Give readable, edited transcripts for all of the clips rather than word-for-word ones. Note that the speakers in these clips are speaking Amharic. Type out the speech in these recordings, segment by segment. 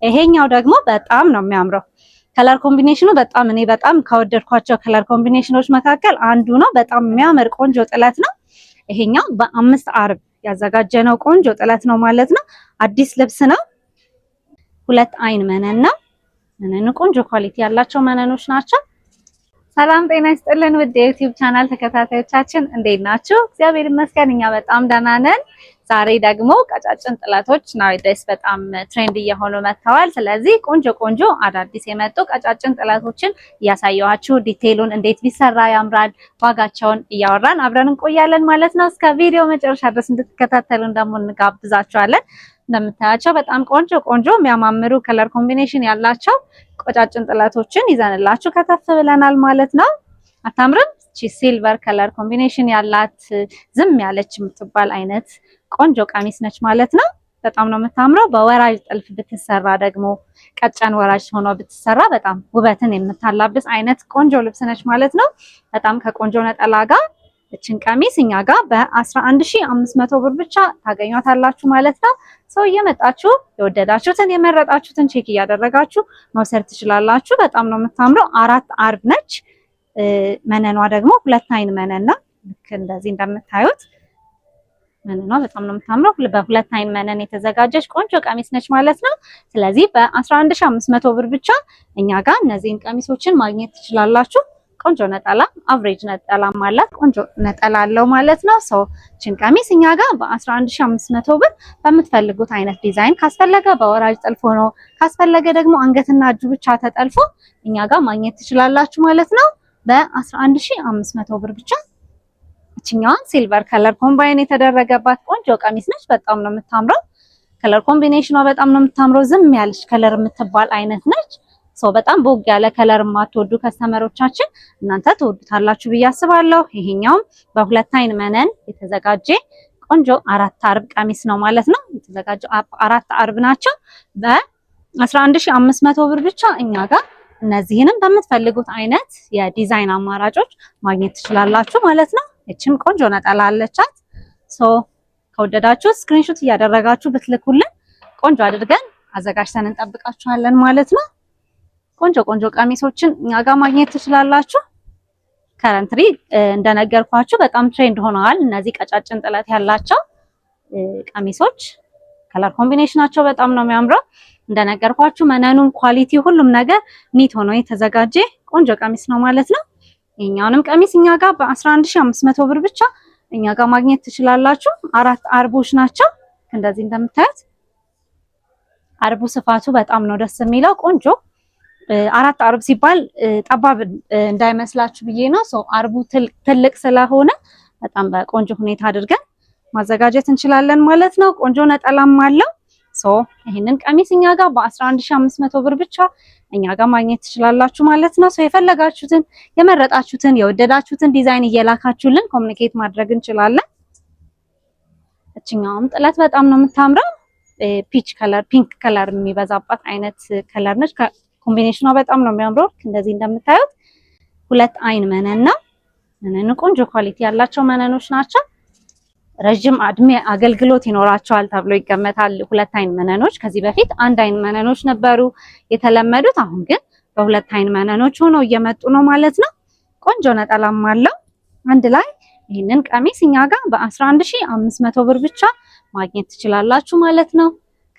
ይሄኛው ደግሞ በጣም ነው የሚያምረው። ከለር ኮምቢኔሽኑ በጣም እኔ በጣም ከወደድኳቸው ከለር ኮምቢኔሽኖች መካከል አንዱ ነው። በጣም የሚያምር ቆንጆ ጥለት ነው። ይሄኛው በ5 አርብ ያዘጋጀነው ቆንጆ ጥለት ነው ማለት ነው። አዲስ ልብስ ነው። 2 አይን መነን ነው። መነኑ ቆንጆ ኳሊቲ ያላቸው መነኖች ናቸው። ሰላም ጤና ይስጥልን ውድ የዩቲዩብ ቻናል ተከታታዮቻችን እንዴት ናችሁ? እግዚአብሔር ይመስገን እኛ በጣም ደህና ነን። ዛሬ ደግሞ ቀጫጭን ጥለቶች ናዊዴስ በጣም ትሬንድ እየሆኑ መጥተዋል። ስለዚህ ቆንጆ አዳዲስ የመጡ ቀጫጭን ጥለቶችን እያሳየኋችሁ ዲቴይሉን እንዴት ቢሰራ ያምራል ዋጋቸውን እያወራን አብረን እንቆያለን ማለት ነው። እስከ ቪዲዮ መጨረሻ ድረስ እንድትከታተሉን ደግሞ እንጋብዛችኋለን። እንደምታያቸው በጣም ቆንጆ የሚያማምሩ ከለር ኮምቢኔሽን ያላቸው ቀጫጭን ጥለቶችን ይዘንላችሁ ከተፍ ብለናል ማለት ነው። አታምርም? እቺ ሲልቨር ከለር ኮምቢኔሽን ያላት ዝም ያለች የምትባል አይነት ቆንጆ ቀሚስ ነች ማለት ነው። በጣም ነው የምታምረው። በወራጅ ጥልፍ ብትሰራ ደግሞ ቀጫን ወራጅ ሆኖ ብትሰራ በጣም ውበትን የምታላብስ አይነት ቆንጆ ልብስ ነች ማለት ነው። በጣም ከቆንጆ ነጠላ ጋር እችን ቀሚስ እኛ ጋር በ11500 ብር ብቻ ታገኟታላችሁ ማለት ነው። ሰው እየመጣችሁ የወደዳችሁትን የመረጣችሁትን ቼክ እያደረጋችሁ መውሰድ ትችላላችሁ። በጣም ነው የምታምረው። 4 አርብ ነች። መነኗ ደግሞ 2 አይን መነን ነው። ልክ እንደዚህ እንደምታዩት መነኗ በጣም ነው የምታምረው። በ2 አይን መነን የተዘጋጀች ቆንጆ ቀሚስ ነች ማለት ነው። ስለዚህ በ11500 ብር ብቻ እኛ ጋር እነዚህን ቀሚሶችን ማግኘት ትችላላችሁ። ቆንጆ ነጠላ አቨሬጅ ነጠላ ማለት ቆንጆ ነጠላ አለው ማለት ነው። ሶ እቺን ቀሚስ እኛ ጋር በ11500 ብር በምትፈልጉት አይነት ዲዛይን ካስፈለገ በወራጅ ጥልፍ ሆኖ ካስፈለገ ደግሞ አንገትና እጁ ብቻ ተጠልፎ እኛ ጋር ማግኘት ትችላላችሁ ማለት ነው። በ11500 ብር ብቻ እቺኛዋን ሲልቨር ከለር ኮምባይን የተደረገባት ቆንጆ ቀሚስ ነች። በጣም ነው የምታምረው። ከለር ኮምቢኔሽኗ በጣም ነው የምታምረው። ዝም ያለች ከለር የምትባል አይነት ነች። ሶ በጣም ቦግ ያለ ከለር የማትወዱ ከስተመሮቻችን እናንተ ትወዱታላችሁ ብዬ አስባለሁ። ይሄኛውም በ2 አይን መነን የተዘጋጀ ቆንጆ 4 አርብ ቀሚስ ነው ማለት ነው። የተዘጋጀው 4 አርብ ናቸው። በ11500 ብር ብቻ እኛ ጋር እነዚህንም በምትፈልጉት አይነት የዲዛይን አማራጮች ማግኘት ትችላላችሁ ማለት ነው። እቺም ቆንጆ ነጠላ አለቻት። ሶ ከወደዳችሁ ስክሪንሾት እያደረጋችሁ ብትልኩልን ቆንጆ አድርገን አዘጋጅተን እንጠብቃችኋለን ማለት ነው። ቆንጆ ቀሚሶችን እኛ ጋር ማግኘት ትችላላችሁ። ከረንትሪ እንደነገርኳችሁ በጣም ትሬንድ ሆነዋል እነዚህ ቀጫጭን ጥለት ያላቸው ቀሚሶች። ከለር ኮምቢኔሽናቸው በጣም ነው የሚያምረው። እንደነገርኳችሁ መነኑን ኳሊቲ ሁሉም ነገር ኒት ሆኖ የተዘጋጀ ቆንጆ ቀሚስ ነው ማለት ነው። ይሄኛውንም ቀሚስ እኛ ጋር በ11500 ብር ብቻ እኛ ጋር ማግኘት ትችላላችሁ። 4 አርቦች ናቸው። እንደዚህ እንደምታዩት አርቡ ስፋቱ በጣም ነው ደስ የሚለው ቆንጆ 4 አርብ ሲባል ጠባብ እንዳይመስላችሁ ብዬ ነው። ሶ አርቡ ትልቅ ስለሆነ በጣም በቆንጆ ሁኔታ አድርገን ማዘጋጀት እንችላለን ማለት ነው። ቆንጆ ነጠላም አለው። ሶ ይሄንን ቀሚስ እኛ ጋር በ11500 ብር ብቻ እኛ ጋር ማግኘት ትችላላችሁ ማለት ነው። ሶ የፈለጋችሁትን የመረጣችሁትን የወደዳችሁትን ዲዛይን እየላካችሁልን ኮሙኒኬት ማድረግ እንችላለን። እቺኛውም ጥለት በጣም ነው የምታምረው። ፒች ከለር ፒንክ ከለር የሚበዛባት አይነት ከለር ነች። ኮምቢኔሽኗ በጣም ነው የሚያምረው። እንደዚህ እንደምታዩት 2 አይን መነን ነው። መነኑ ቆንጆ ኳሊቲ ያላቸው መነኖች ናቸው። ረጅም እድሜ አገልግሎት ይኖራቸዋል ተብሎ ይገመታል። 2 አይን መነኖች ከዚህ በፊት 1 አይን መነኖች ነበሩ የተለመዱት። አሁን ግን በ2 አይን መነኖች ሆነው እየመጡ ነው ማለት ነው። ቆንጆ ነጠላም አለው አንድ ላይ። ይህንን ቀሚስ እኛ ጋር በ11500 ብር ብቻ ማግኘት ትችላላችሁ ማለት ነው።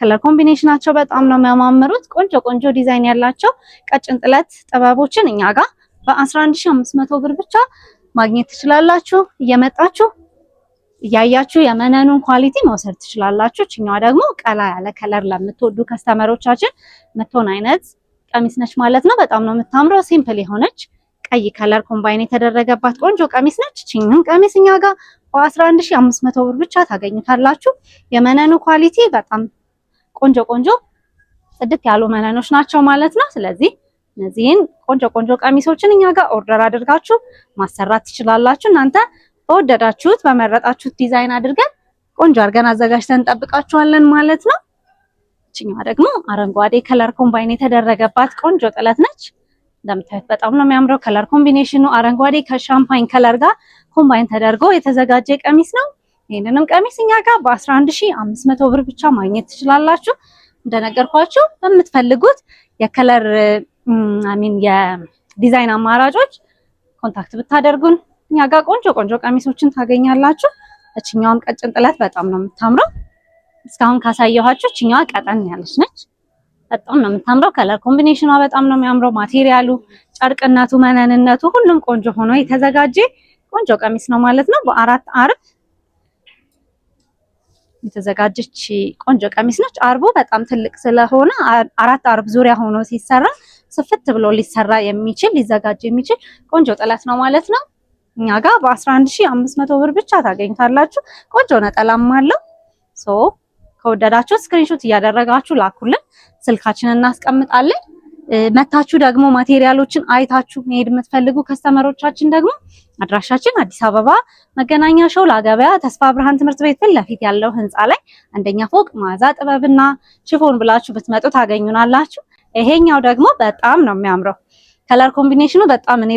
ከለር ኮምቢኔሽናቸው በጣም ነው የሚያማምሩት። ቆንጆ ዲዛይን ያላቸው ቀጭን ጥለት ጥበቦችን እኛ ጋር በ11500 ብር ብቻ ማግኘት ትችላላችሁ። እየመጣችሁ እያያችሁ የመነኑን ኳሊቲ መውሰድ ትችላላችሁ። እኛዋ ደግሞ ቀላ ያለ ከለር ለምትወዱ ከስተመሮቻችን መቶን አይነት ቀሚስ ነች ማለት ነው። በጣም ነው የምታምረው። ሲምፕል የሆነች ቀይ ከለር ኮምባይን የተደረገባት ቆንጆ ቀሚስ ነች። እቺን ቀሚስ እኛ ጋር በ11500 ብር ብቻ ታገኙታላችሁ። የመነኑ ኳሊቲ በጣም ቆንጆ ጽድት ያሉ መነኖች ናቸው ማለት ነው። ስለዚህ እነዚህን ቆንጆ ቀሚሶችን እኛ ጋር ኦርደር አድርጋችሁ ማሰራት ትችላላችሁ። እናንተ በወደዳችሁት በመረጣችሁት ዲዛይን አድርገን ቆንጆ አድርገን አዘጋጅተን እንጠብቃችኋለን ማለት ነው። እቺኛዋ ደግሞ አረንጓዴ ከለር ኮምባይን የተደረገባት ቆንጆ ጥለት ነች። እንደምታዩት በጣም ነው የሚያምረው ከለር ኮምቢኔሽኑ። አረንጓዴ ከሻምፓኝ ከለር ጋር ኮምባይን ተደርጎ የተዘጋጀ ቀሚስ ነው። ይሄንንም ቀሚስ እኛ ጋር በ11500 ብር ብቻ ማግኘት ትችላላችሁ። እንደነገርኳችሁ በምትፈልጉት የከለር የዲዛይን አማራጮች ኮንታክት ብታደርጉን እኛ ጋር ቆንጆ ቀሚሶችን ታገኛላችሁ። እችኛዋም ቀጭን ጥለት በጣም ነው የምታምረው። እስካሁን ካሳየኋችሁ እችኛዋ ቀጠን ያለች ነች። በጣም ነው የምታምረው። ከለር ኮምቢኔሽኗ በጣም ነው የሚያምረው። ማቴሪያሉ፣ ጨርቅነቱ፣ መነንነቱ ሁሉም ቆንጆ ሆኖ የተዘጋጀ ቆንጆ ቀሚስ ነው ማለት ነው። በ4 አርብ የተዘጋጀች ቆንጆ ቀሚስ ነች። አርቡ በጣም ትልቅ ስለሆነ 4 አርብ ዙሪያ ሆኖ ሲሰራ ስፍት ብሎ ሊሰራ የሚችል ሊዘጋጅ የሚችል ቆንጆ ጥለት ነው ማለት ነው። እኛ ጋር በ11500 ብር ብቻ ታገኙታላችሁ። ቆንጆ ነጠላም አለው። ከወደዳችሁ ስክሪንሾት እያደረጋችሁ ላኩልን፣ ስልካችንን እናስቀምጣለን። መታችሁ ደግሞ ማቴሪያሎችን አይታችሁ መሄድ የምትፈልጉ ከስተመሮቻችን ደግሞ አድራሻችን አዲስ አበባ መገናኛ ሾላ ገበያ ተስፋ ብርሃን ትምህርት ቤት ፊት ለፊት ያለው ህንፃ ላይ አንደኛ ፎቅ መዓዛ ጥበብና ሽፎን ብላችሁ ብትመጡ ታገኙናላችሁ። ይሄኛው ደግሞ በጣም ነው የሚያምረው። ከለር ኮምቢኔሽኑ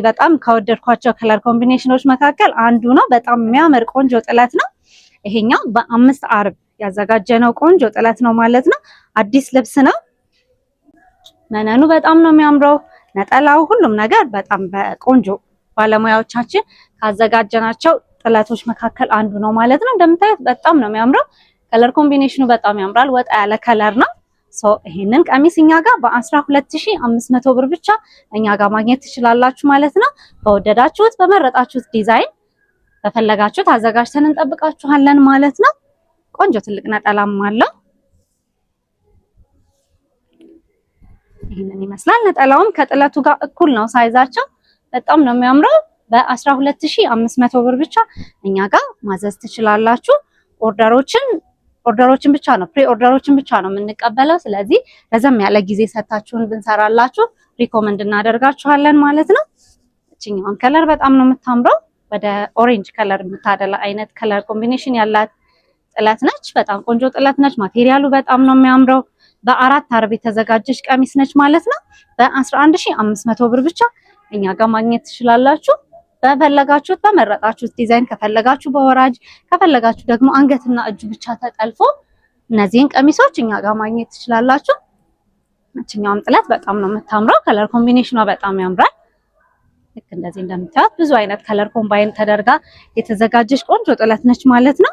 በጣም ከወደድኳቸው ከለር ኮምቢኔሽኖች መካከል አንዱ ነው። በጣም የሚያምር ቆንጆ ጥለት ነው። ይሄኛው በ5 አርብ ያዘጋጀነው ቆንጆ ጥለት ነው ማለት ነው። አዲስ ልብስ ነው። መነኑ በጣም ነው የሚያምረው። ነጠላው፣ ሁሉም ነገር በጣም በቆንጆ ባለሙያዎቻችን ካዘጋጀናቸው ጥለቶች መካከል አንዱ ነው ማለት ነው። እንደምታዩት በጣም ነው የሚያምረው። ከለር ኮምቢኔሽኑ በጣም ያምራል። ወጣ ያለ ከለር ነው። ይሄንን ቀሚስ እኛ ጋር በ12500 ብር ብቻ እኛ ጋር ማግኘት ትችላላችሁ ማለት ነው። በወደዳችሁት በመረጣችሁት ዲዛይን በፈለጋችሁት አዘጋጅተን እንጠብቃችኋለን ማለት ነው። ቆንጆ ትልቅ ነጠላም አለው። ይሄንን ይመስላል። ነጠላውም ከጥለቱ ጋር እኩል ነው ሳይዛቸው። በጣም ነው የሚያምረው። በ12500 ብር ብቻ እኛ ጋር ማዘዝ ትችላላችሁ። ኦርደሮችን ብቻ ነው ፕሪ ኦርደሮችን ብቻ ነው የምንቀበለው። ስለዚህ ረዘም ያለ ጊዜ ሰታችሁን ብንሰራላችሁ ሪኮመንድ እናደርጋችኋለን ማለት ነው። እቺኛውን ከለር በጣም ነው የምታምረው። ወደ ኦሬንጅ ከለር የምታደላ አይነት ከለር ኮምቢኔሽን ያላት ጥለት ነች። በጣም ቆንጆ ጥለት ነች። ማቴሪያሉ በጣም ነው የሚያምረው። በ4 አርብ የተዘጋጀች ቀሚስ ነች ማለት ነው። በ11500 ብር ብቻ እኛ ጋር ማግኘት ትችላላችሁ። በፈለጋችሁት በመረጣችሁት ዲዛይን፣ ከፈለጋችሁ በወራጅ ከፈለጋችሁ ደግሞ አንገትና እጁ ብቻ ተጠልፎ እነዚህን ቀሚሶች እኛ ጋር ማግኘት ትችላላችሁ። እችኛውም ጥለት በጣም ነው የምታምረው። ከለር ኮምቢኔሽኗ በጣም ያምራል። ልክ እንደዚህ እንደምታዩት ብዙ አይነት ከለር ኮምባይን ተደርጋ የተዘጋጀች ቆንጆ ጥለት ነች ማለት ነው።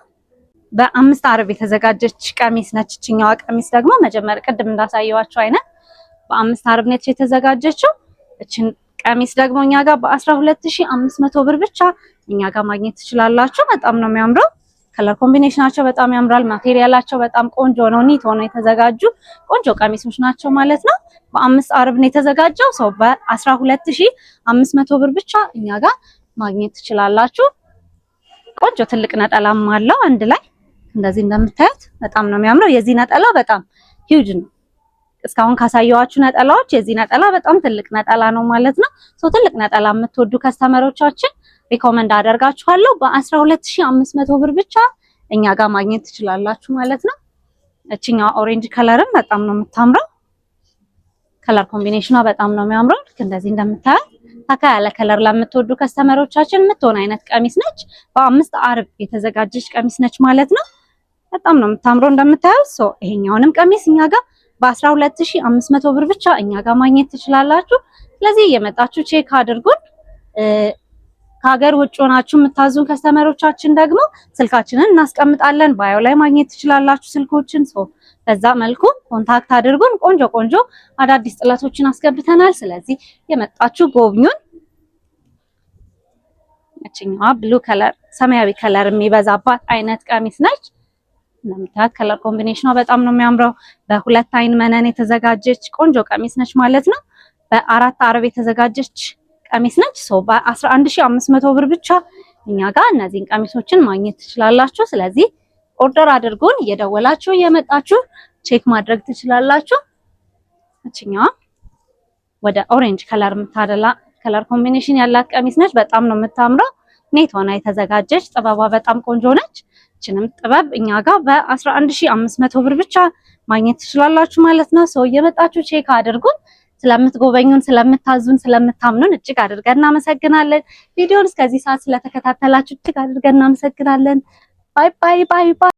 በ5 አርብ የተዘጋጀች ቀሚስ ነች። እችኛዋ ቀሚስ ደግሞ መጀመሪያ ቅድም እንዳሳየዋችሁ አይነት በ5 አርብ ነች የተዘጋጀችው። እችን ቀሚስ ደግሞ እኛ ጋር በ12500 ብር ብቻ እኛ ጋር ማግኘት ትችላላችሁ። በጣም ነው የሚያምረው። ከለር ኮምቢኔሽናቸው በጣም ያምራል። ማቴሪያላቸው በጣም ቆንጆ ነው። ኒት ሆኖ የተዘጋጁ ቆንጆ ቀሚሶች ናቸው ማለት ነው። በ5 አርብ ነው የተዘጋጀው። በ12500 ብር ብቻ እኛ ጋር ማግኘት ትችላላችሁ። ቆንጆ ትልቅ ነጠላም አለው አንድ ላይ እንደዚህ እንደምታዩት በጣም ነው የሚያምረው። የዚህ ነጠላ በጣም ሂውጅ ነው። እስካሁን ካሳየዋችሁ ነጠላዎች የዚህ ነጠላ በጣም ትልቅ ነጠላ ነው ማለት ነው። ትልቅ ነጠላ የምትወዱ ከስተመሮቻችን ሪኮመንድ አደርጋችኋለሁ። በ12500 ብር ብቻ እኛ ጋር ማግኘት ትችላላችሁ ማለት ነው። እቺኛው ኦሬንጅ ከለርም በጣም ነው የምታምረው። ከለር ኮምቢኔሽኗ በጣም ነው የሚያምረው። ልክ እንደዚህ እንደምታዩት ታካ ያለ ከለር ለምትወዱ ከስተመሮቻችን የምትሆን አይነት ቀሚስ ነች። በ5 አርብ የተዘጋጀች ቀሚስ ነች ማለት ነው። በጣም ነው የምታምረው እንደምታዩት። ይሄኛውንም ቀሚስ እኛ ጋር በ12500 ብር ብቻ እኛ ጋር ማግኘት ትችላላችሁ። ስለዚህ እየመጣችሁ ቼክ አድርጉን። ከሀገር ውጭ ሆናችሁ የምታዙን ከስተመሮቻችን ደግሞ ስልካችንን እናስቀምጣለን። ባዮ ላይ ማግኘት ትችላላችሁ ስልኮችን። በዛ መልኩ ኮንታክት አድርጉን። ቆንጆ አዳዲስ ጥለቶችን አስገብተናል። ስለዚህ የመጣችሁ ጎብኙን። እቺኛዋ ብሉ ከለር ሰማያዊ ከለር የሚበዛባት አይነት ቀሚስ ነች። እንደምታዩት ከለር ኮምቢኔሽኗ በጣም ነው የሚያምረው። በ2 አይን መነን የተዘጋጀች ቆንጆ ቀሚስ ነች ማለት ነው። በ4 አርብ የተዘጋጀች ቀሚስ ነች። በ11500 ብር ብቻ እኛ ጋር እነዚህን ቀሚሶችን ማግኘት ትችላላችሁ። ስለዚህ ኦርደር አድርጉን። እየደወላችሁ እየመጣችሁ ቼክ ማድረግ ትችላላችሁ። እቺኛዋ ወደ ኦሬንጅ ከለር የምታደላ ከለር ኮምቢኔሽን ያላት ቀሚስ ነች። በጣም ነው የምታምረው። ኔት ሆና የተዘጋጀች ጥበቧ በጣም ቆንጆ ነች። እችንም ጥበብ እኛ ጋር በ11500 ብር ብቻ ማግኘት ትችላላችሁ ማለት ነው። እየመጣችሁ ቼክ አድርጉን። ስለምትጎበኙን፣ ስለምታዙን፣ ስለምታምኑን እጅግ አድርገን እናመሰግናለን። ቪዲዮውን እስከዚህ ሰዓት ስለተከታተላችሁ እጅግ አድርገን እናመሰግናለን። ባይ ባይ ባይ ባይ።